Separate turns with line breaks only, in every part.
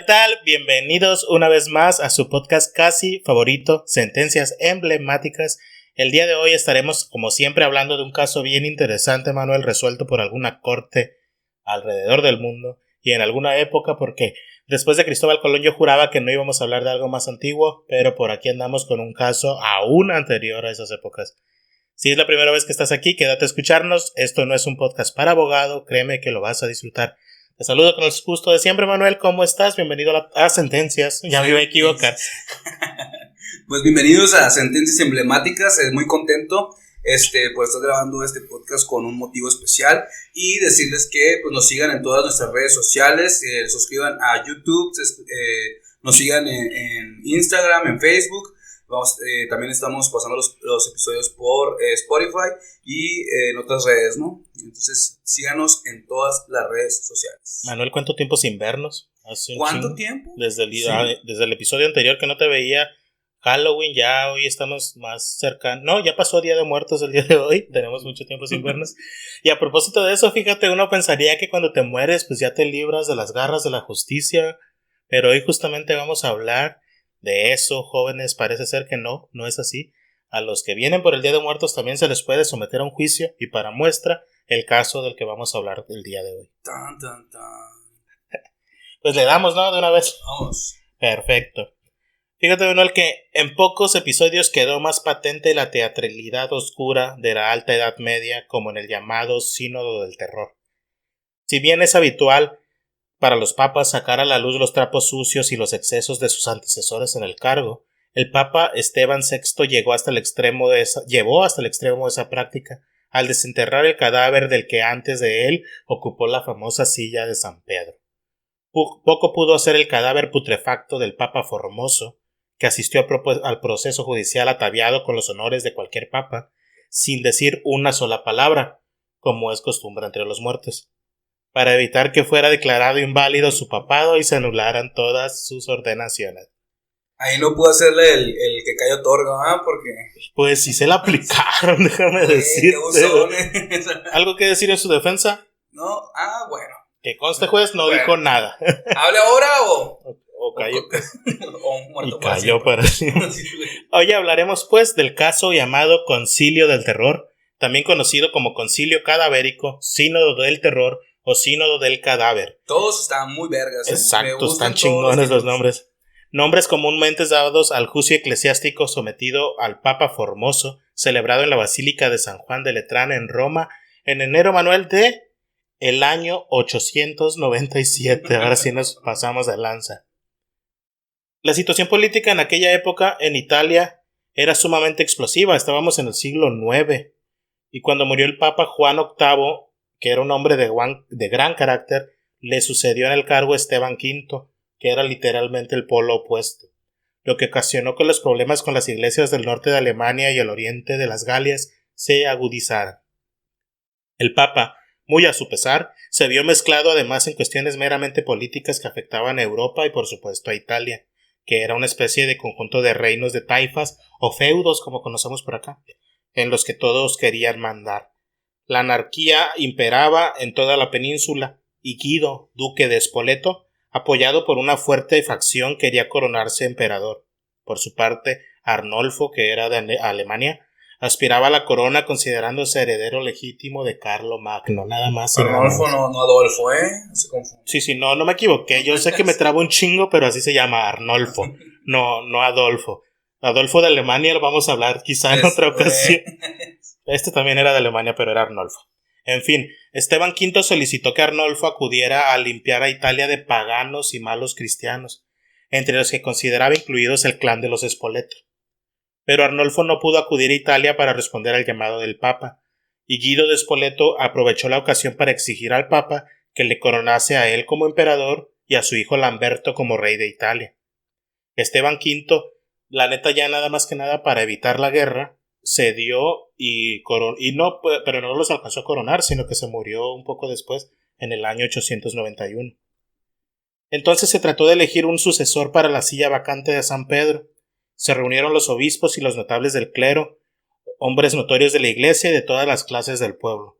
tal? Bienvenidos una vez más a su podcast casi favorito, Sentencias Emblemáticas. El día de hoy estaremos, como siempre, hablando de un caso bien interesante, Manuel, resuelto por alguna corte alrededor del mundo y en alguna época, porque después de Cristóbal Colón yo juraba que no íbamos a hablar de algo más antiguo, pero por aquí andamos con un caso aún anterior a esas épocas. Si es la primera vez que estás aquí, quédate a escucharnos. Esto no es un podcast para abogado, créeme que lo vas a disfrutar. Te saludo con el gusto de siempre, Manuel. ¿Cómo estás? Bienvenido a Sentencias. Ya me iba a equivocar.
Pues bienvenidos a Sentencias Emblemáticas. Muy contento por estar grabando este podcast con un motivo especial y decirles que pues, nos sigan en todas nuestras redes sociales, suscriban a YouTube, nos sigan en Instagram, en Facebook. También estamos pasando los episodios por Spotify y en otras redes, ¿no? Entonces, síganos en todas las redes sociales.
Manuel, ¿cuánto tiempo sin vernos?
¿Cuánto tiempo?
Desde el episodio anterior que no te veía. Halloween, ya hoy estamos más cercanos. No, ya pasó Día de Muertos el día de hoy. Tenemos mucho tiempo sin vernos. Y a propósito de eso, fíjate, uno pensaría que cuando te mueres, pues ya te libras de las garras de la justicia. Pero hoy justamente vamos a hablar de eso, jóvenes. Parece ser que no es así. A los que vienen por el Día de Muertos también se les puede someter a un juicio. Y para muestra, el caso del que vamos a hablar el día de hoy.
Tan, tan, tan.
Pues le damos, ¿no? De una vez.
Vamos.
Perfecto. Fíjate, Manuel, que en pocos episodios quedó más patente la teatralidad oscura de la Alta Edad Media, como en el llamado Sínodo del Terror. Si bien es habitual para los papas sacar a la luz los trapos sucios y los excesos de sus antecesores en el cargo, el Papa Esteban VI llevó hasta el extremo de esa práctica, al desenterrar el cadáver del que antes de él ocupó la famosa silla de San Pedro. Poco pudo hacer el cadáver putrefacto del Papa Formoso, que asistió al proceso judicial ataviado con los honores de cualquier papa, sin decir una sola palabra, como es costumbre entre los muertos, para evitar que fuera declarado inválido su papado y se anularan todas sus ordenaciones.
Ahí no pudo hacerle el que cayó otorga, ¿ah? Porque...
Pues sí se la aplicaron, déjame decirte. ¿Algo que decir en su defensa?
No, bueno.
Que conste, juez, no dijo nada.
¿Hable ahora o
cayó?
O muerto
y cayó para siempre. Hoy hablaremos pues del caso llamado Concilio del Terror, también conocido como Concilio Cadavérico, Sínodo del Terror o Sínodo del Cadáver.
Todos están muy vergas.
Exacto, están chingones los nombres. Nombres comúnmente dados al juicio eclesiástico sometido al Papa Formoso, celebrado en la Basílica de San Juan de Letrán en Roma en enero, Manuel, de el año 897. Ahora sí nos pasamos de lanza. La situación política en aquella época en Italia era sumamente explosiva. Estábamos en el siglo IX. Y cuando murió el Papa Juan VIII, que era un hombre de gran carácter, le sucedió en el cargo Esteban V, que era literalmente el polo opuesto, lo que ocasionó que los problemas con las iglesias del norte de Alemania y el oriente de las Galias se agudizaran. El Papa, muy a su pesar, se vio mezclado además en cuestiones meramente políticas que afectaban a Europa y por supuesto a Italia, que era una especie de conjunto de reinos de taifas o feudos, como conocemos por acá, en los que todos querían mandar. La anarquía imperaba en toda la península, y Guido, duque de Spoleto, apoyado por una fuerte facción, quería coronarse emperador. Por su parte, Arnolfo, que era de Alemania, aspiraba a la corona considerándose heredero legítimo de Carlomagno, nada más.
Arnolfo, no Adolfo, se confunde.
Sí, no me equivoqué. Yo sé que me trabo un chingo, pero así se llama, Arnolfo, no Adolfo. Adolfo de Alemania lo vamos a hablar quizá en otra ocasión. Este también era de Alemania, pero era Arnolfo. En fin, Esteban V solicitó que Arnolfo acudiera a limpiar a Italia de paganos y malos cristianos, entre los que consideraba incluidos el clan de los Spoleto. Pero Arnolfo no pudo acudir a Italia para responder al llamado del Papa, y Guido de Spoleto aprovechó la ocasión para exigir al Papa que le coronase a él como emperador y a su hijo Lamberto como rey de Italia. Esteban V, la neta ya nada más que nada para evitar la guerra, cedió pero no los alcanzó a coronar, sino que se murió un poco después, en el año 891. Entonces se trató de elegir un sucesor para la silla vacante de San Pedro. Se reunieron los obispos y los notables del clero, hombres notorios de la iglesia y de todas las clases del pueblo,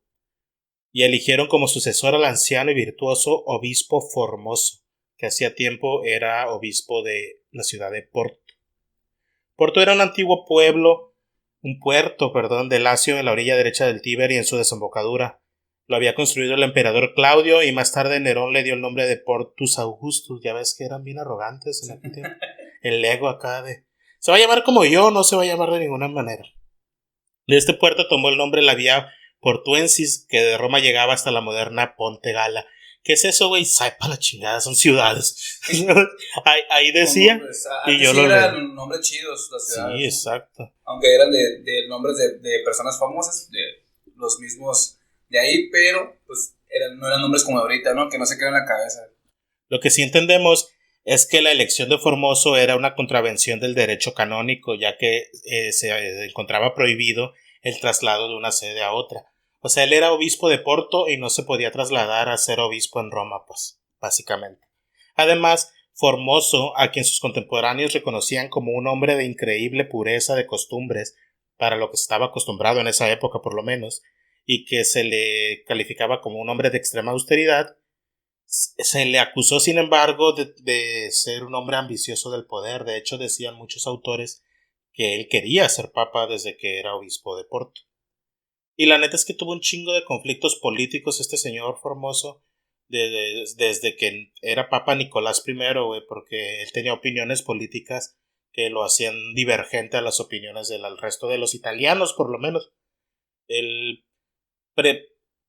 y eligieron como sucesor al anciano y virtuoso obispo Formoso, que hacía tiempo era obispo de la ciudad de Porto. Porto era un antiguo puerto, de Lacio en la orilla derecha del Tíber y en su desembocadura. Lo había construido el emperador Claudio y más tarde Nerón le dio el nombre de Portus Augustus. Ya ves que eran bien arrogantes en aquel tiempo. El ego acá de... Se va a llamar como yo, no se va a llamar de ninguna manera. De este puerto tomó el nombre la vía Portuensis, que de Roma llegaba hasta la moderna Ponte Gala. ¿Qué es eso, güey? Sepa la chingada, son ciudades. ahí decía.
Y yo sí eran nombres chidos las ciudades.
Sí, exacto.
Aunque eran de nombres de personas famosas, de los mismos de ahí, pero pues no eran nombres como ahorita, ¿no? Que no se quedan en la cabeza.
Lo que sí entendemos es que la elección de Formoso era una contravención del derecho canónico, ya que se encontraba prohibido el traslado de una sede a otra. O sea, él era obispo de Porto y no se podía trasladar a ser obispo en Roma, pues, básicamente. Además, Formoso, a quien sus contemporáneos reconocían como un hombre de increíble pureza de costumbres, para lo que estaba acostumbrado en esa época por lo menos, y que se le calificaba como un hombre de extrema austeridad, se le acusó, sin embargo, de ser un hombre ambicioso del poder. De hecho, decían muchos autores que él quería ser papa desde que era obispo de Porto. Y la neta es que tuvo un chingo de conflictos políticos este señor Formoso desde que era papa Nicolás I, güey, porque él tenía opiniones políticas que lo hacían divergente a las opiniones del resto de los italianos, por lo menos. Él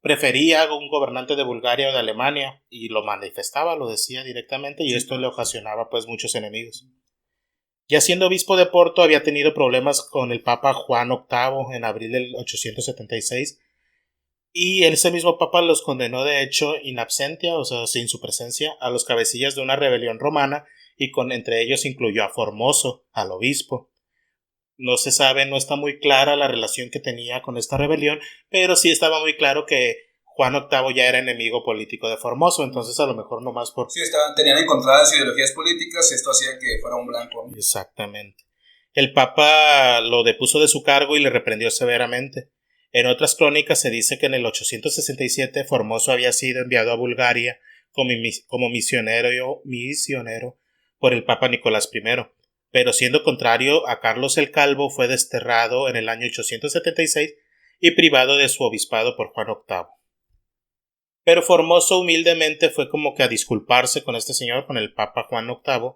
prefería a un gobernante de Bulgaria o de Alemania y lo manifestaba, lo decía directamente, y esto le ocasionaba pues muchos enemigos. Ya siendo obispo de Porto había tenido problemas con el papa Juan VIII en abril del 876 y ese mismo papa los condenó de hecho in absentia, o sea sin su presencia, a los cabecillas de una rebelión romana y entre ellos incluyó a Formoso, al obispo. No se sabe, no está muy clara la relación que tenía con esta rebelión, pero sí estaba muy claro que Juan VIII ya era enemigo político de Formoso, entonces a lo mejor nomás por...
Sí, tenían encontradas ideologías políticas y esto hacía que fuera un blanco.
Exactamente. El Papa lo depuso de su cargo y le reprendió severamente. En otras crónicas se dice que en el 867 Formoso había sido enviado a Bulgaria como misionero por el Papa Nicolás I, pero siendo contrario a Carlos el Calvo fue desterrado en el año 876 y privado de su obispado por Juan VIII. Pero Formoso humildemente fue como que a disculparse con este señor, con el Papa Juan VIII,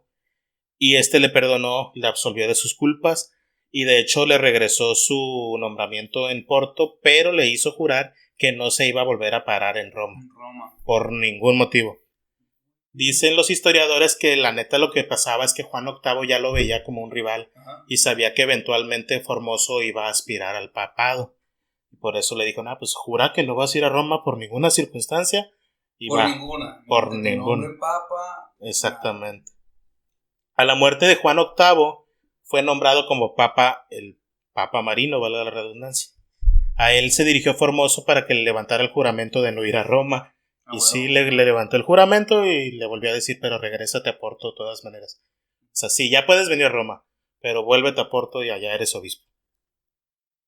y este le perdonó, le absolvió de sus culpas, y de hecho le regresó su nombramiento en Porto, pero le hizo jurar que no se iba a volver a parar en Roma. Por ningún motivo. Dicen los historiadores que la neta lo que pasaba es que Juan VIII ya lo veía como un rival.
Ajá.
Y sabía que eventualmente Formoso iba a aspirar al papado. Y por eso le dijo, pues jura que no vas a ir a Roma por ninguna circunstancia. Y
por
va.
Ninguna.
Por ninguna.
Papa.
Exactamente. A la muerte de Juan VIII fue nombrado como papa el Papa Marino, valga la redundancia. A él se dirigió Formoso para que le levantara el juramento de no ir a Roma. Y bueno, sí, le levantó el juramento y le volvió a decir, pero regrésate a Porto de todas maneras. O sea, sí, ya puedes venir a Roma, pero vuélvete a Porto y allá eres obispo.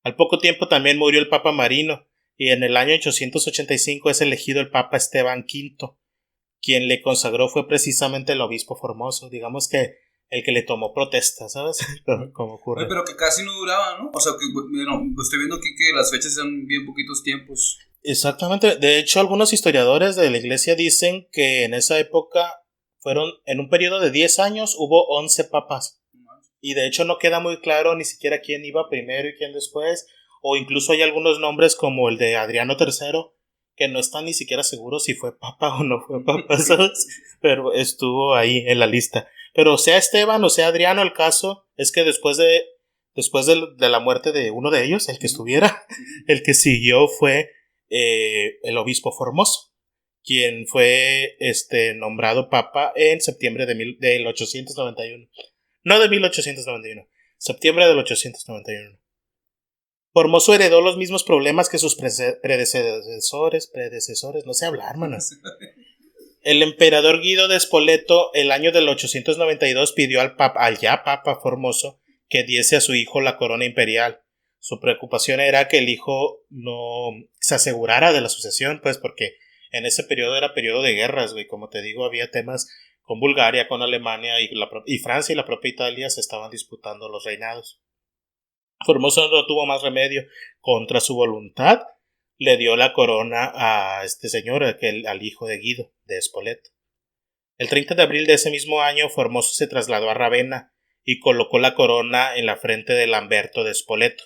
Al poco tiempo también murió el Papa Marino, y en el año 885 es elegido el Papa Esteban V. Quien le consagró fue precisamente el obispo Formoso, digamos que el que le tomó protesta, ¿sabes? Como ocurre.
Oye, pero que casi no duraba, ¿no? O sea, que bueno, estoy viendo aquí que las fechas son bien poquitos tiempos.
Exactamente. De hecho, algunos historiadores de la iglesia dicen que en esa época en un periodo de 10 años hubo 11 papas. Y de hecho no queda muy claro ni siquiera quién iba primero y quién después. O incluso hay algunos nombres como el de Adriano III, que no están ni siquiera seguros si fue papa o no fue papa, ¿sabes? Pero estuvo ahí en la lista. Pero sea Esteban o sea Adriano, el caso es que después de la muerte de uno de ellos, el que estuviera, el que siguió fue el obispo Formoso, quien fue nombrado papa en septiembre del 891. No de 1891, septiembre del 891. Formoso heredó los mismos problemas que sus predecesores, no sé hablar, manos. El emperador Guido de Spoleto, el año del 892, pidió al ya papa Formoso que diese a su hijo la corona imperial. Su preocupación era que el hijo no se asegurara de la sucesión, pues porque en ese periodo era periodo de guerras, güey. Como te digo, había temas con Bulgaria, con Alemania y Francia y la propia Italia se estaban disputando los reinados. Formoso no tuvo más remedio. Contra su voluntad, le dio la corona a este señor, al hijo de Guido, de Spoleto. El 30 de abril de ese mismo año, Formoso se trasladó a Ravenna y colocó la corona en la frente de Lamberto de Spoleto,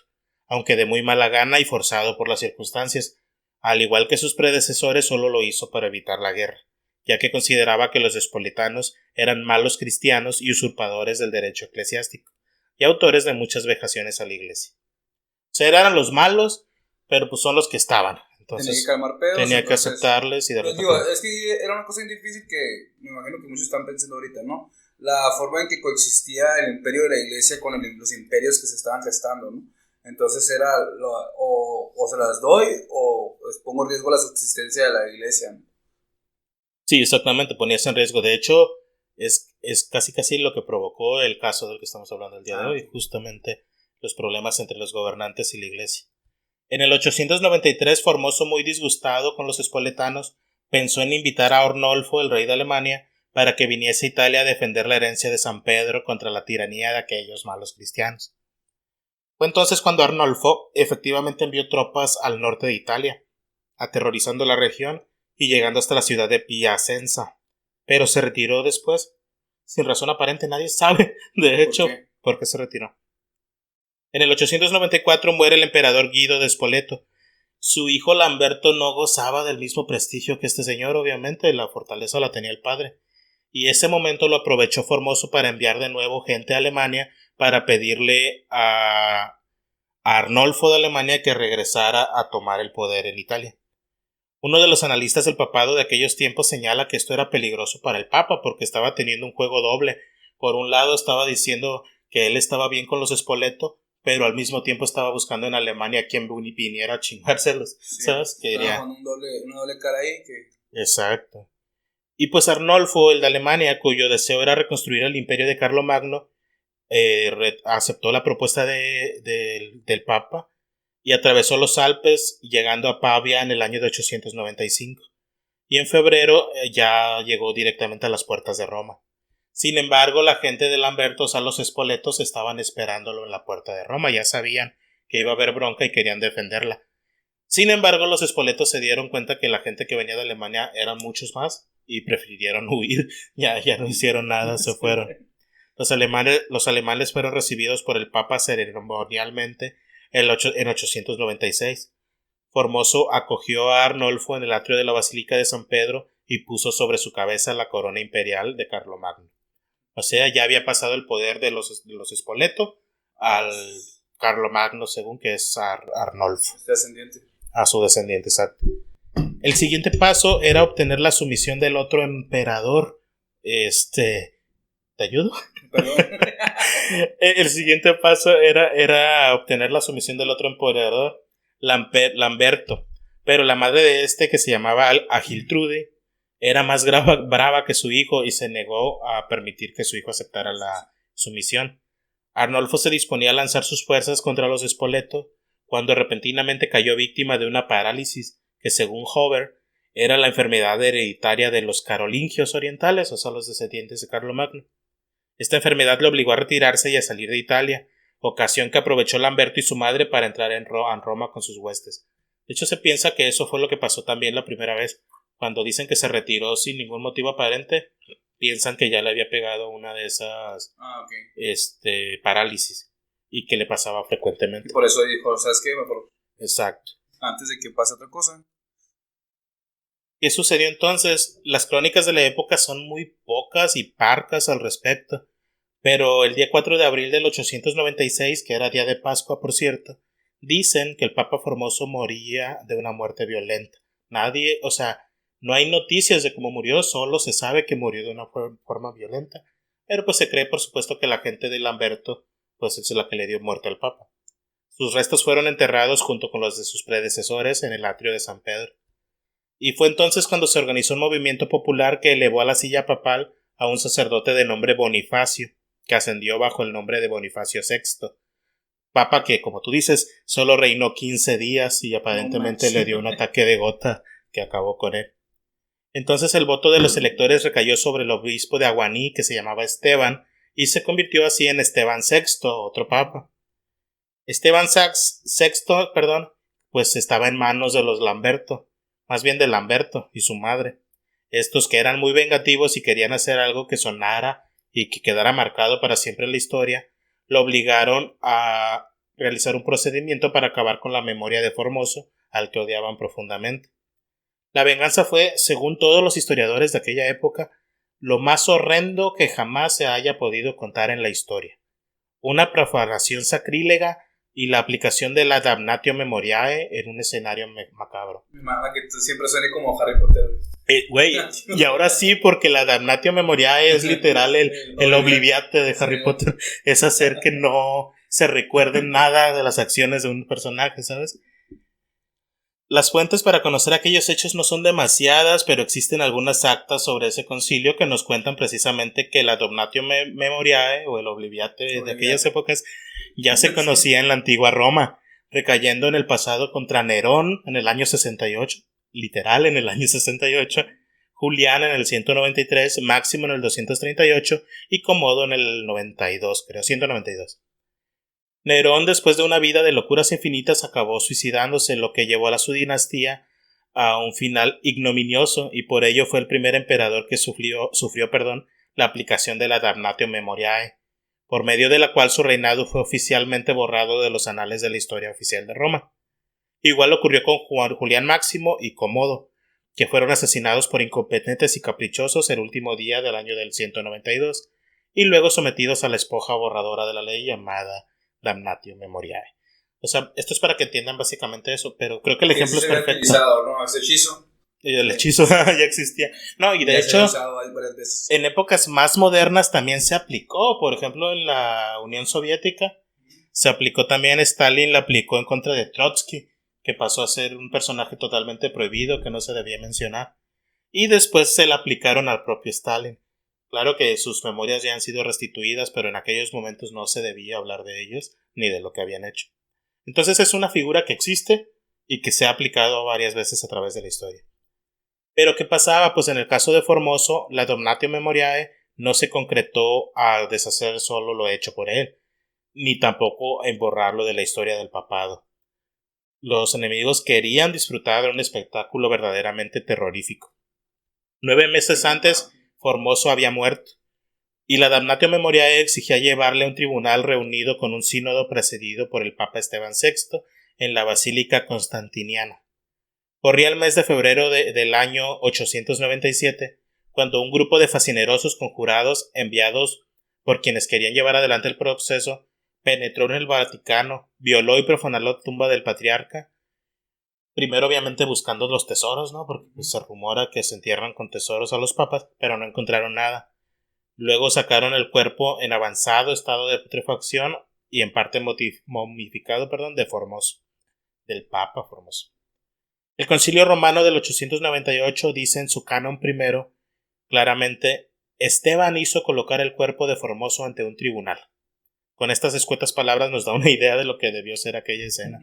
aunque de muy mala gana y forzado por las circunstancias. Al igual que sus predecesores, solo lo hizo para evitar la guerra, ya que consideraba que los espoletanos eran malos cristianos y usurpadores del derecho eclesiástico, y autores de muchas vejaciones a la iglesia. O sea, eran los malos, pero pues son los que estaban. Entonces,
tenía que calmar pedos.
Tenía que aceptarles y
pues es que era una cosa difícil que me imagino que muchos están pensando ahorita, ¿no? La forma en que coexistía el imperio de la iglesia con los imperios que se estaban gestando, ¿no? Entonces era o se las doy o pues, pongo en riesgo la subsistencia de la iglesia, ¿no?
Sí, exactamente, ponías en riesgo. De hecho, es casi lo que provocó el caso del que estamos hablando el día de hoy, justamente los problemas entre los gobernantes y la iglesia. En el 893, Formoso, muy disgustado con los espoletanos, pensó en invitar a Arnolfo, el rey de Alemania, para que viniese a Italia a defender la herencia de San Pedro contra la tiranía de aquellos malos cristianos. Fue entonces cuando Arnolfo efectivamente envió tropas al norte de Italia, aterrorizando la región y llegando hasta la ciudad de Piacenza, pero se retiró después, sin razón aparente. Nadie sabe, de hecho, por qué se retiró. En el 894 muere el emperador Guido de Spoleto. Su hijo Lamberto no gozaba del mismo prestigio que este señor, obviamente, la fortaleza la tenía el padre, y ese momento lo aprovechó Formoso para enviar de nuevo gente a Alemania para pedirle a Arnolfo de Alemania que regresara a tomar el poder en Italia. Uno de los analistas del papado de aquellos tiempos señala que esto era peligroso para el papa porque estaba teniendo un juego doble. Por un lado estaba diciendo que él estaba bien con los Spoleto, pero al mismo tiempo estaba buscando en Alemania a quien viniera a chingárselos,
sí,
¿sabes? Que
diría... una doble cara ahí que...
Exacto. Y pues Arnolfo, el de Alemania, cuyo deseo era reconstruir el imperio de Carlomagno, aceptó la propuesta del Papa y atravesó los Alpes, llegando a Pavia en el año de 895. Y en febrero ya llegó directamente a las puertas de Roma. Sin embargo, la gente de Lamberto, o sea, los espoletos, estaban esperándolo en la puerta de Roma. Ya sabían que iba a haber bronca y querían defenderla. Sin embargo, los espoletos se dieron cuenta que la gente que venía de Alemania eran muchos más y prefirieron huir. Ya no hicieron nada, se fueron. Los alemanes fueron recibidos por el Papa ceremonialmente en 896. Formoso acogió a Arnolfo en el atrio de la Basílica de San Pedro y puso sobre su cabeza la corona imperial de Carlomagno. O sea, ya había pasado el poder de los Spoleto al Carlomagno, según que es Arnolfo.
Descendiente.
A su descendiente, exacto. El siguiente paso era obtener la sumisión del otro emperador. ¿Te ayudo?
Perdón.
El siguiente paso era obtener la sumisión del otro emperador, Lamberto. Pero la madre de este, que se llamaba Agiltrude, era más brava que su hijo y se negó a permitir que su hijo aceptara la sumisión. Arnolfo se disponía a lanzar sus fuerzas contra los Spoleto cuando repentinamente cayó víctima de una parálisis que, según Hover, era la enfermedad hereditaria de los carolingios orientales, o sea, los descendientes de Carlomagno. Esta enfermedad le obligó a retirarse y a salir de Italia, ocasión que aprovechó Lamberto y su madre para entrar en Roma con sus huestes. De hecho, se piensa que eso fue lo que pasó también la primera vez. Cuando dicen que se retiró sin ningún motivo aparente, piensan que ya le había pegado una de esas parálisis y que le pasaba frecuentemente.
Y por eso dijo, ¿sabes qué? Mejor
exacto.
antes de que pase otra cosa.
¿Qué sucedió entonces? Las crónicas de la época son muy pocas y parcas al respecto, pero el día 4 de abril del 896, que era día de Pascua por cierto, dicen que el Papa Formoso moría de una muerte violenta. No hay noticias de cómo murió, solo se sabe que murió de una forma violenta, pero pues se cree por supuesto que la gente de Lamberto pues es la que le dio muerte al Papa. Sus restos fueron enterrados junto con los de sus predecesores en el atrio de San Pedro. Y fue entonces cuando se organizó un movimiento popular que elevó a la silla papal a un sacerdote de nombre Bonifacio, que ascendió bajo el nombre de Bonifacio VI. Papa que, como tú dices, solo reinó 15 días y aparentemente le dio un ataque de gota que acabó con él. Entonces el voto de los electores recayó sobre el obispo de Aguaní, que se llamaba Esteban, y se convirtió así en Esteban VI, otro papa. Esteban VI, pues estaba en manos de los Lamberto, más bien de Lamberto y su madre. Estos, que eran muy vengativos y querían hacer algo que sonara y que quedara marcado para siempre en la historia, lo obligaron a realizar un procedimiento para acabar con la memoria de Formoso, al que odiaban profundamente. La venganza fue, según todos los historiadores de aquella época, lo más horrendo que jamás se haya podido contar en la historia. Una profanación sacrílega y la aplicación de la damnatio memoriae en un escenario macabro.
Mi mamá, que siempre suene como Harry Potter.
Güey, y ahora sí, porque la damnatio memoriae es literal el obliviate de Harry Potter. Es hacer que no se recuerde nada de las acciones de un personaje, ¿sabes? Las fuentes para conocer aquellos hechos no son demasiadas, pero existen algunas actas sobre ese concilio que nos cuentan precisamente que la damnatio memoriae o el obliviate de aquellas épocas ya se conocía en la antigua Roma, recayendo en el pasado contra Nerón en el año 68, literal en el año 68, Julián en el 193, Máximo en el 238 y Comodo en el 92, creo, 192. Nerón, después de una vida de locuras infinitas, acabó suicidándose, lo que llevó a su dinastía a un final ignominioso, y por ello fue el primer emperador que sufrió la aplicación de la damnatio memoriae, por medio de la cual su reinado fue oficialmente borrado de los anales de la historia oficial de Roma. Igual ocurrió con Julián Máximo y Comodo, que fueron asesinados por incompetentes y caprichosos el último día del año del 192, y luego sometidos a la espoja borradora de la ley llamada damnatio memoriae. O sea, esto es para que entiendan básicamente eso, pero creo que el ejemplo es perfecto.
¿No? Ese hechizo.
Y el hechizo ya existía. No, y de hecho, en épocas más modernas también se aplicó. Por ejemplo, en la Unión Soviética se aplicó también. Stalin la aplicó en contra de Trotsky, que pasó a ser un personaje totalmente prohibido que no se debía mencionar. Y después se la aplicaron al propio Stalin. Claro que sus memorias ya han sido restituidas, pero en aquellos momentos no se debía hablar de ellos ni de lo que habían hecho. Entonces es una figura que existe y que se ha aplicado varias veces a través de la historia. Pero ¿qué pasaba? Pues en el caso de Formoso, la damnatio memoriae no se concretó a deshacer solo lo hecho por él, ni tampoco en borrarlo de la historia del papado. Los enemigos querían disfrutar de un espectáculo verdaderamente terrorífico. 9 meses antes, Formoso había muerto, y la damnatio memoriae exigía llevarle a un tribunal reunido con un sínodo precedido por el Papa Esteban VI en la Basílica Constantiniana. Corría el mes de febrero del año 897, cuando un grupo de fascinerosos conjurados enviados por quienes querían llevar adelante el proceso penetró en el Vaticano, violó y profanó la tumba del patriarca. Primero, obviamente, buscando los tesoros, ¿no? Porque pues, se rumora que se entierran con tesoros a los papas, pero no encontraron nada. Luego sacaron el cuerpo en avanzado estado de putrefacción y en parte momificado, de Formoso, del Papa Formoso. El Concilio Romano del 898 dice en su canon primero, claramente, Esteban hizo colocar el cuerpo de Formoso ante un tribunal. Con estas escuetas palabras nos da una idea de lo que debió ser aquella escena.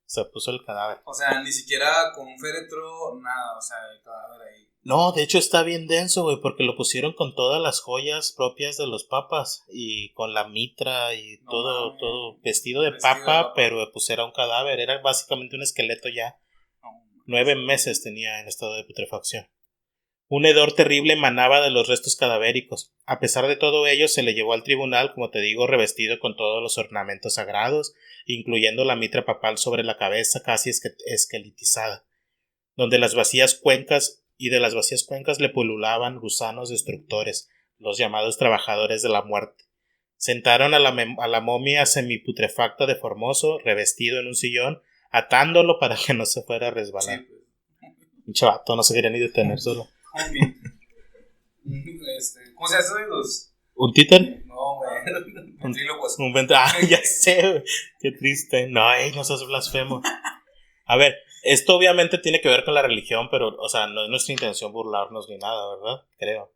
Se puso el cadáver.
O sea, ni siquiera con un féretro, nada, o sea, el cadáver ahí.
No, de hecho está bien denso, güey, porque lo pusieron con todas las joyas propias de los papas y con la mitra y todo vestido de papa, pero pues era un cadáver, era básicamente un esqueleto ya. 9 meses tenía en estado de putrefacción. Un hedor terrible emanaba de los restos cadavéricos. A pesar de todo ello, se le llevó al tribunal, como te digo, revestido con todos los ornamentos sagrados, incluyendo la mitra papal sobre la cabeza casi esqueletizada, donde las vacías cuencas le pululaban gusanos destructores, los llamados trabajadores de la muerte. Sentaron a la momia semiputrefacta de Formoso, revestido en un sillón, atándolo para que no se fuera a resbalar.
Sí, pues.
Un chavato no se quería ni detener solo.
¿Cómo se hace, los?
¿Un títer?
No, güey.
Ya sé, güey. Qué triste. No, no seas blasfemo. A ver, esto obviamente tiene que ver con la religión, pero, o sea, no es nuestra intención burlarnos ni nada, ¿verdad? Creo.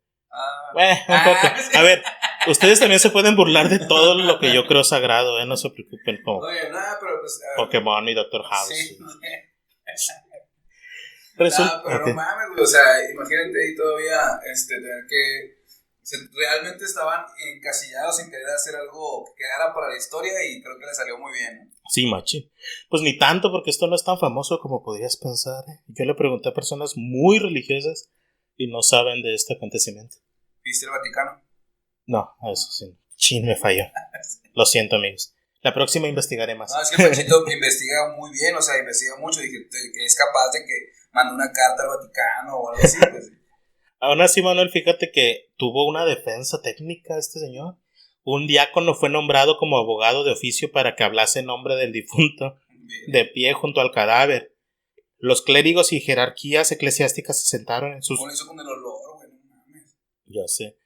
Un poco. A ver, ustedes también se pueden burlar de todo lo que yo creo sagrado, no se preocupen, como
Oye, nada, pero pues,
Pokémon y Doctor House.
Sí. Nah, pero okay. No mames, güey, o sea, imagínate ahí todavía, tener que... realmente estaban encasillados en querer hacer algo que quedara para la historia y creo que le salió muy bien, ¿no?
Sí, machín. Pues ni tanto, porque esto no es tan famoso como podrías pensar, ¿eh? Yo le pregunté a personas muy religiosas y no saben de este acontecimiento.
¿Viste el Vaticano?
No, eso sí. Chin, me falló. Lo siento, amigos. La próxima investigaré más.
No, es que Panchito investiga muy bien, o sea, investiga mucho. Dije que es capaz de que mande una carta al Vaticano o algo así, pues.
Aún así, Manuel, fíjate que tuvo una defensa técnica este señor. Un diácono fue nombrado como abogado de oficio para que hablase en nombre del difunto, de pie junto al cadáver. Los clérigos y jerarquías eclesiásticas se sentaron en sus...
Con eso con el olor, güey, no mames.
Ya sé.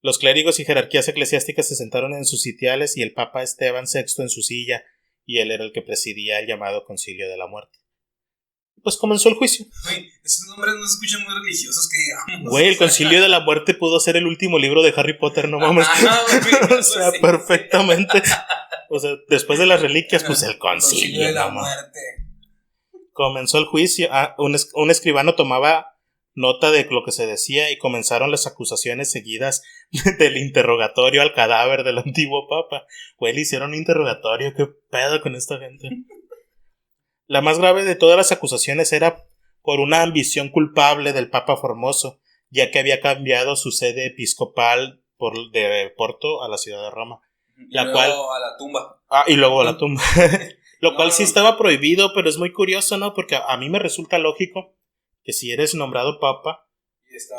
Los clérigos y jerarquías eclesiásticas se sentaron en sus sitiales y el Papa Esteban VI en su silla, y él era el que presidía el llamado Concilio de la Muerte. Pues comenzó el juicio.
Güey, esos nombres no se escuchan muy religiosos, que digamos.
Güey, el Concilio de la Muerte pudo ser el último libro de Harry Potter, no mames. O sea, sí. Perfectamente. O sea, después de las reliquias, pues el Concilio
de la Muerte.
Comenzó el juicio. Un escribano tomaba nota de lo que se decía y comenzaron las acusaciones seguidas del interrogatorio al cadáver del antiguo papa. Güey, le hicieron un interrogatorio. ¿Qué pedo con esta gente? La más grave de todas las acusaciones era por una ambición culpable del Papa Formoso, ya que había cambiado su sede episcopal de Porto a la ciudad de Roma.
Y luego a la tumba.
Y luego a la tumba. Lo cual sí estaba prohibido, pero es muy curioso, ¿no? Porque a mí me resulta lógico que si eres nombrado Papa,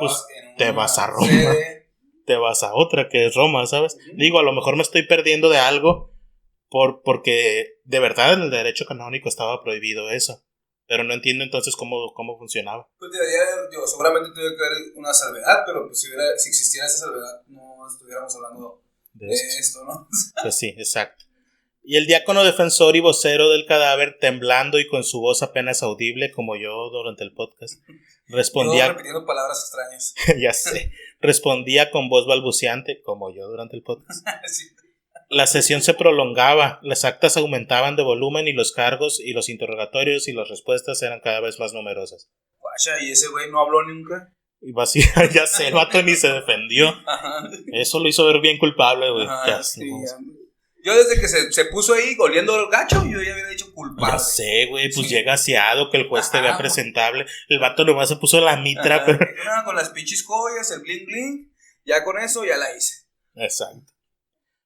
pues te vas a Roma. Te vas a otra que es Roma, ¿sabes? Digo, a lo mejor me estoy perdiendo de algo porque de verdad en el derecho canónico estaba prohibido eso. Pero no entiendo entonces cómo funcionaba.
Pues seguramente tuvo que haber una salvedad, pero pues si existiera esa salvedad no estuviéramos hablando de esto, ¿no?
Pues sí, exacto. Y el diácono defensor y vocero del cadáver, temblando y con su voz apenas audible, como yo durante el podcast, respondía...
Yo repitiendo palabras extrañas.
Ya sé. Respondía con voz balbuceante, como yo durante el podcast.
Sí.
La sesión se prolongaba, las actas aumentaban de volumen y los cargos y los interrogatorios y las respuestas eran cada vez más numerosas.
Guacha, ¿y ese güey no habló nunca?
Y vacía, ya sé, el vato ni se defendió. Ajá. Eso lo hizo ver bien culpable, güey.
Sí, yo desde que se puso ahí oliendo el gacho, yo ya había dicho culpable.
Ya sé, güey, pues llega aseado, que el juez te vea presentable. El vato nomás se puso la mitra, pero...
con las pinches joyas, el bling bling, ya con eso ya la hice.
Exacto.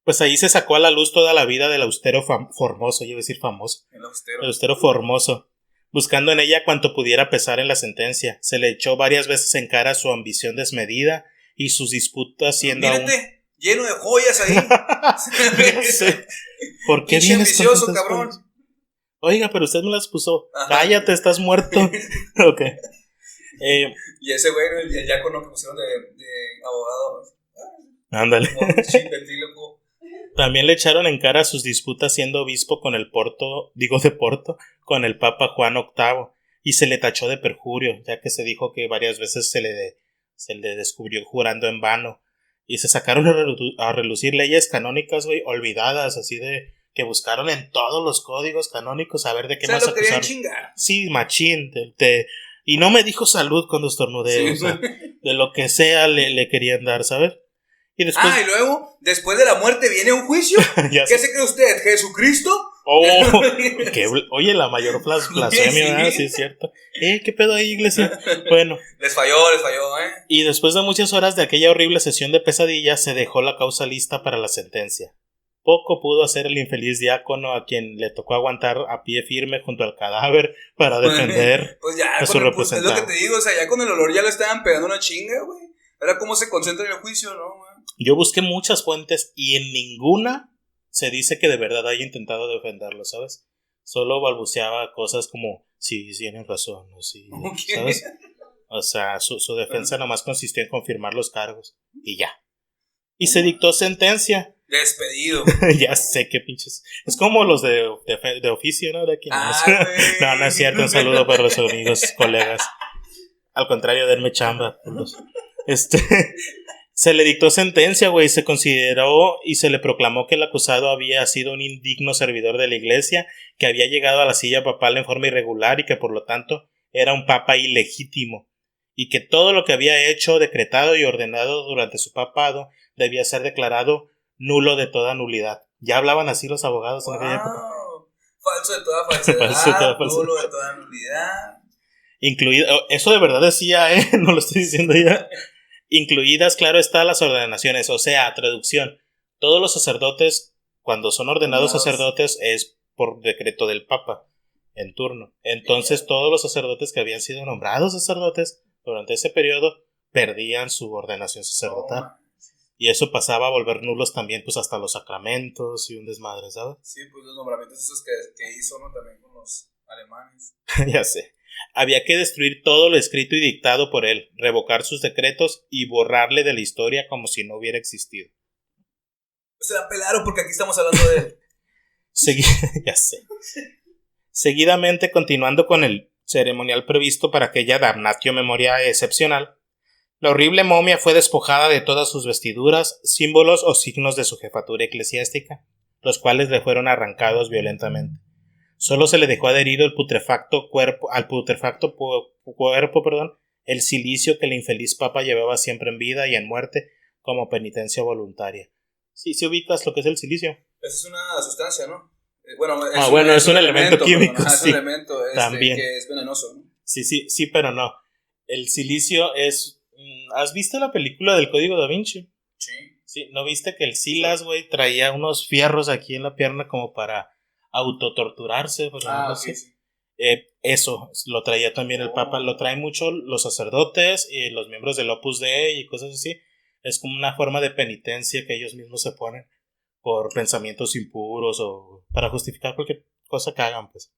Pues ahí se sacó a la luz toda la vida del austero Formoso, yo iba a decir famoso.
El
austero Formoso. Buscando en ella cuanto pudiera pesar en la sentencia. Se le echó varias veces en cara su ambición desmedida y sus disputas siendo
Mírate, lleno de joyas ahí.
Sí. ¿Por qué vienes
ambicioso, cabrón?
Oiga, pero usted me las puso. Ajá. Cállate, estás muerto. Ok.
Y ese güey, el diácono que pusieron de abogado.
Ándale. También le echaron en cara sus disputas siendo obispo con el Porto, con el Papa Juan VIII, y se le tachó de perjurio, ya que se dijo que varias veces se le descubrió jurando en vano, y se sacaron a relucir leyes canónicas, güey, olvidadas, así de que buscaron en todos los códigos canónicos a ver de qué más acusaron.
Chingar.
Sí, machín, y no me dijo salud cuando estornudé, sí. O sea, de lo que sea le querían dar, ¿sabes? Y después...
y luego, después de la muerte viene un juicio. ¿Qué se cree usted? ¿Jesucristo?
Oye, la mayor blasfemia, sí es cierto. ¿Qué pedo ahí, iglesia? Bueno.
Les falló,
Y después de muchas horas de aquella horrible sesión de pesadillas, se dejó la causa lista para la sentencia. Poco pudo hacer el infeliz diácono, a quien le tocó aguantar a pie firme junto al cadáver para defender
pues ya,
a su representante.
Es lo que te digo, o sea, ya con el olor ya le estaban pegando una chinga, güey. Era cómo se concentra en el juicio, ¿no, güey?
Yo busqué muchas fuentes y en ninguna se dice que de verdad haya intentado defenderlo, ¿sabes? Solo balbuceaba cosas como, sí, tienen razón, o sí, okay. ¿Sabes? O sea, su defensa nomás consistió en confirmar los cargos y ya. Y se dictó sentencia.
Despedido.
Ya sé qué pinches. Es como los de oficio, ¿no? De aquí. No es cierto. Un saludo para los amigos, colegas. Al contrario, denme chamba. Se le dictó sentencia, güey. Se consideró y se le proclamó que el acusado había sido un indigno servidor de la iglesia, que había llegado a la silla papal en forma irregular y que por lo tanto era un papa ilegítimo y que todo lo que había hecho, decretado y ordenado durante su papado debía ser declarado nulo de toda nulidad. Ya hablaban así los abogados en aquella época.
Falso de toda falsedad,
Falso de toda falsedad.
nulo de toda nulidad.
Eso de verdad decía, no lo estoy diciendo ya. Incluidas, claro está, las ordenaciones, o sea, traducción. Todos los sacerdotes, cuando son ordenados sacerdotes, es por decreto del Papa en turno. Entonces, todos los sacerdotes que habían sido nombrados sacerdotes durante ese periodo perdían su ordenación sacerdotal. Y eso pasaba a volver nulos también, pues hasta los sacramentos y un desmadre, ¿sabes?
Sí, pues los nombramientos esos que hizo, ¿no? También con los alemanes.
Ya sé. Había que destruir todo lo escrito y dictado por él, revocar sus decretos y borrarle de la historia como si no hubiera existido.
Se la pelaron porque aquí estamos hablando de él.
Ya sé. Seguidamente, continuando con el ceremonial previsto para aquella damnatio memoria excepcional, la horrible momia fue despojada de todas sus vestiduras, símbolos o signos de su jefatura eclesiástica, los cuales le fueron arrancados violentamente. Solo se le dejó adherido al putrefacto cuerpo, el cilicio que el infeliz papa llevaba siempre en vida y en muerte como penitencia voluntaria. Sí, si ubicas lo que es el silicio.
Esa es una sustancia, ¿no? Bueno,
es un elemento químico,
es
sí.
un elemento
también.
Que es venenoso, ¿no?
Sí, pero no. El silicio es... ¿Has visto la película del Código Da Vinci? Sí. ¿No viste que el Silas, güey, traía unos fierros aquí en la pierna como para autotorturarse?
Sí.
Eso lo traía también el Papa. Lo traen mucho los sacerdotes y los miembros del Opus Dei y cosas así. Es como una forma de penitencia que ellos mismos se ponen por pensamientos impuros o para justificar cualquier cosa que hagan, pues.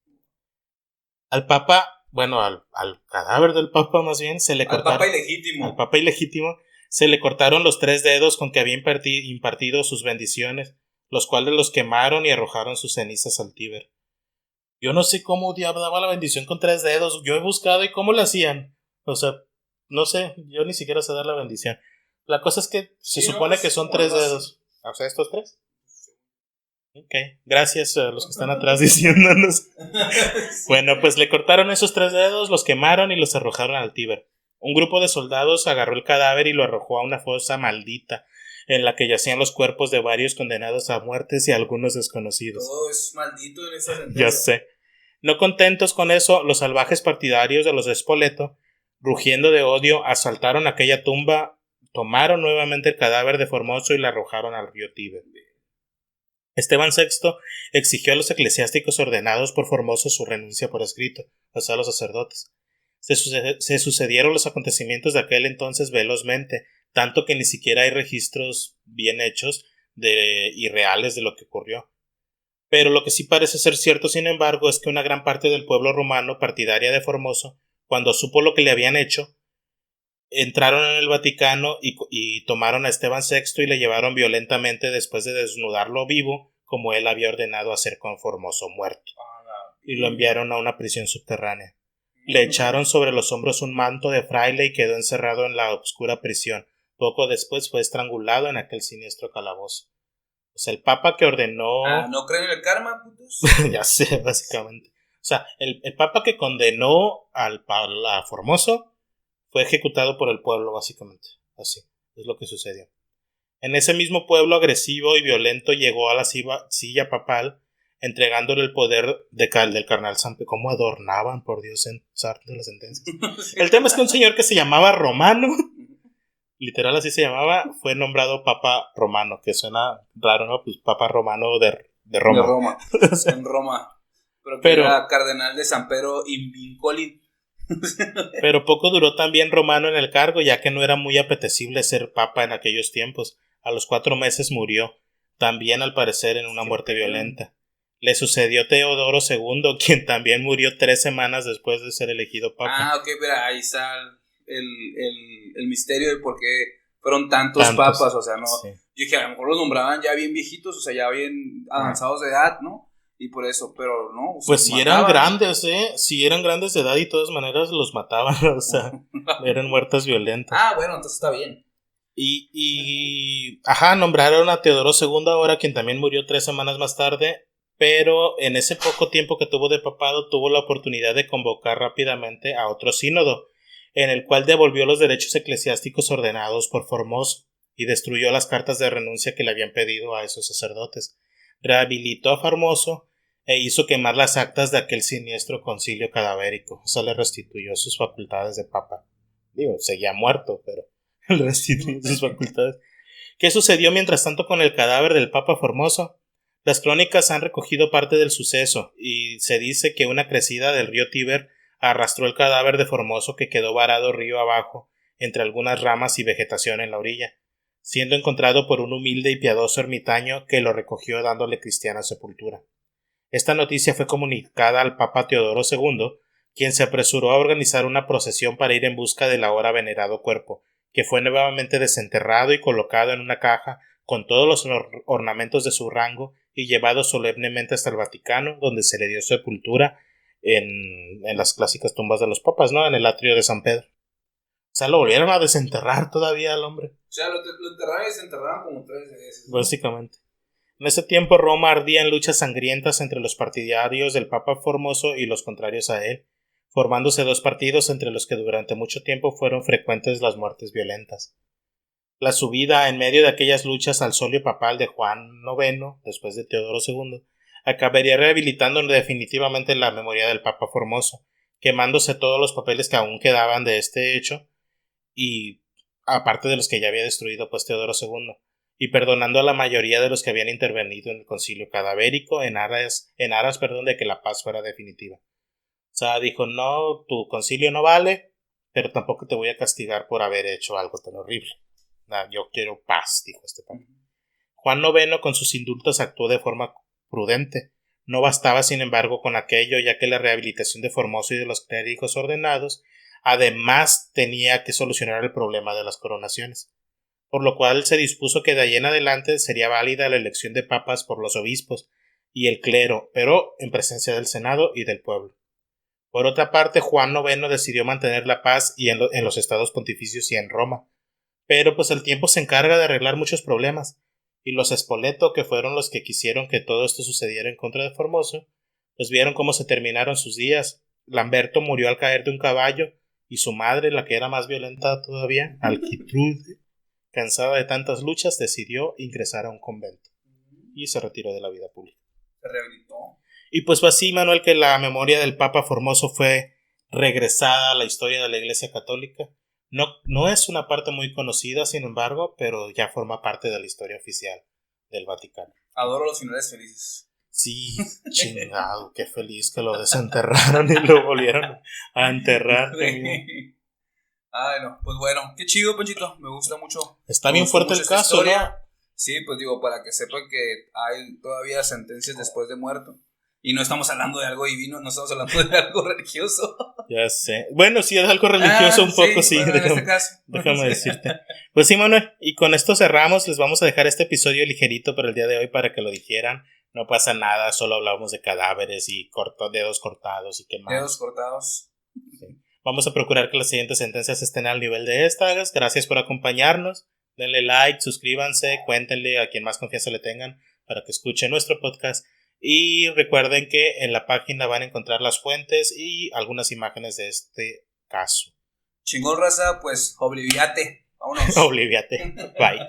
Al Papa, bueno, al cadáver del Papa más bien, se le cortaron... Al Papa ilegítimo se le cortaron los 3 dedos con que había impartido sus bendiciones, los cuales los quemaron y arrojaron sus cenizas al Tíber. Yo no sé cómo daba la bendición con 3 dedos, yo he buscado y cómo lo hacían. O sea, no sé, yo ni siquiera sé dar la bendición. La cosa es que se supone que son 3 dedos. O sea, ¿estos 3? Ok, gracias a los que están atrás diciéndonos. Bueno, pues le cortaron esos 3 dedos, los quemaron y los arrojaron al Tíber. Un grupo de soldados agarró el cadáver y lo arrojó a una fosa maldita, en la que yacían los cuerpos de varios condenados a muertes y algunos desconocidos.
Todo es maldito en esa sentencia.
Ya sé. No contentos con eso, los salvajes partidarios de los de Spoleto, rugiendo de odio, asaltaron aquella tumba, tomaron nuevamente el cadáver de Formoso y lo arrojaron al río Tíber. Esteban VI exigió a los eclesiásticos ordenados por Formoso su renuncia por escrito, o sea, a los sacerdotes. Se sucedieron los acontecimientos de aquel entonces velozmente, tanto que ni siquiera hay registros bien hechos y reales de lo que ocurrió. Pero lo que sí parece ser cierto, sin embargo, es que una gran parte del pueblo romano partidaria de Formoso, cuando supo lo que le habían hecho, entraron en el Vaticano y tomaron a Esteban VI y le llevaron violentamente después de desnudarlo vivo, como él había ordenado hacer con Formoso muerto, y lo enviaron a una prisión subterránea. Le echaron sobre los hombros un manto de fraile y quedó encerrado en la oscura prisión. Poco después fue estrangulado en aquel siniestro calabozo. O sea, el papa que ordenó...
¿no creen en el karma, putos?
Ya sé, básicamente. O sea, el papa que condenó a Formoso fue ejecutado por el pueblo, básicamente. Así es lo que sucedió. En ese mismo pueblo agresivo y violento llegó a la silla papal, entregándole el poder del carnal Sanpe. ¿Cómo adornaban, por Dios, en de las sentencias? El tema es que un señor que se llamaba Romano, literal así se llamaba, fue nombrado Papa Romano, que suena raro, ¿no? Pues Papa Romano de Roma.
De Roma, en Roma. Pero era cardenal de San Pedro in Vincoli.
Pero poco duró también Romano en el cargo, ya que no era muy apetecible ser papa en aquellos tiempos. A los 4 meses murió, también al parecer en una muerte violenta. Le sucedió Teodoro II, quien también murió 3 semanas después de ser elegido papa.
Ok, pero ahí está el misterio de por qué fueron tantos papas, o sea, no. Sí. Yo dije, a lo mejor los nombraban ya bien viejitos, o sea, ya bien avanzados de edad, ¿no? Y por eso, pero no.
Pues si eran grandes, si eran grandes de edad y de todas maneras los mataban, o sea, eran muertes violentas.
Bueno, entonces está bien.
Nombraron a Teodoro II ahora, quien también murió 3 semanas más tarde, pero en ese poco tiempo que tuvo de papado tuvo la oportunidad de convocar rápidamente a otro sínodo, en el cual devolvió los derechos eclesiásticos ordenados por Formoso y destruyó las cartas de renuncia que le habían pedido a esos sacerdotes. Rehabilitó a Formoso e hizo quemar las actas de aquel siniestro concilio cadavérico. O sea, le restituyó sus facultades de papa. Digo, seguía muerto, pero le restituyó sus facultades. ¿Qué sucedió mientras tanto con el cadáver del papa Formoso? Las crónicas han recogido parte del suceso y se dice que una crecida del río Tíber arrastró el cadáver de Formoso, que quedó varado río abajo entre algunas ramas y vegetación en la orilla, siendo encontrado por un humilde y piadoso ermitaño que lo recogió dándole cristiana sepultura. Esta noticia fue comunicada al Papa Teodoro II, quien se apresuró a organizar una procesión para ir en busca del ahora venerado cuerpo, que fue nuevamente desenterrado y colocado en una caja con todos los ornamentos de su rango y llevado solemnemente hasta el Vaticano, donde se le dio sepultura en las clásicas tumbas de los papas, ¿no? En el atrio de San Pedro. O sea, lo volvieron a desenterrar todavía al hombre.
O sea, lo enterraron y desenterraron como 3 veces, ¿no?
Básicamente. En ese tiempo Roma ardía en luchas sangrientas entre los partidarios del Papa Formoso y los contrarios a él, formándose 2 partidos entre los que durante mucho tiempo fueron frecuentes las muertes violentas. La subida en medio de aquellas luchas al solio papal de Juan IX, después de Teodoro II, acabaría rehabilitando definitivamente la memoria del Papa Formoso, quemándose todos los papeles que aún quedaban de este hecho, y aparte de los que ya había destruido pues Teodoro II, y perdonando a la mayoría de los que habían intervenido en el concilio cadavérico en aras de que la paz fuera definitiva. O sea, dijo, no, tu concilio no vale, pero tampoco te voy a castigar por haber hecho algo tan horrible. No, yo quiero paz, dijo este papa. Juan IX con sus indultos actuó de forma prudente. No bastaba, sin embargo, con aquello, ya que la rehabilitación de Formoso y de los clérigos ordenados además tenía que solucionar el problema de las coronaciones, por lo cual se dispuso que de ahí en adelante sería válida la elección de papas por los obispos y el clero, pero en presencia del Senado y del pueblo. Por otra parte, Juan IX decidió mantener la paz en los estados pontificios y en Roma, pero pues el tiempo se encarga de arreglar muchos problemas, y los Spoleto, que fueron los que quisieron que todo esto sucediera en contra de Formoso, pues vieron cómo se terminaron sus días. Lamberto murió al caer de un caballo, y su madre, la que era más violenta todavía, Alquitrude, cansada de tantas luchas, decidió ingresar a un convento y se retiró de la vida pública.
Se rehabilitó.
Y pues fue así, Manuel, que la memoria del Papa Formoso fue regresada a la historia de la Iglesia Católica. No es una parte muy conocida, sin embargo, pero ya forma parte de la historia oficial del Vaticano.
Adoro los finales felices.
Sí, chingado, qué feliz que lo desenterraron y lo volvieron a enterrar.
Ay, no, pues bueno, qué chido, Panchito, me gusta mucho.
Está bien fuerte el caso, ¿no?
Sí, pues digo, para que sepan que hay todavía sentencias después de muerto. Y no estamos hablando de algo divino, no estamos hablando de algo religioso.
Ya sé. Bueno, sí, es algo religioso un poco, sí.
Bueno, en este caso.
Déjame decirte. Pues sí, Manuel, y con esto cerramos. Les vamos a dejar este episodio ligerito para el día de hoy para que lo dijeran. No pasa nada, solo hablamos de cadáveres y dedos cortados y quemados.
Dedos cortados.
Sí. Vamos a procurar que las siguientes sentencias estén al nivel de estas. Gracias por acompañarnos. Denle like, suscríbanse, cuéntenle a quien más confianza le tengan para que escuche nuestro podcast. Y recuerden que en la página van a encontrar las fuentes y algunas imágenes de este caso.
Chingón, raza, pues obliviate. Vámonos.
Obliviate. Bye.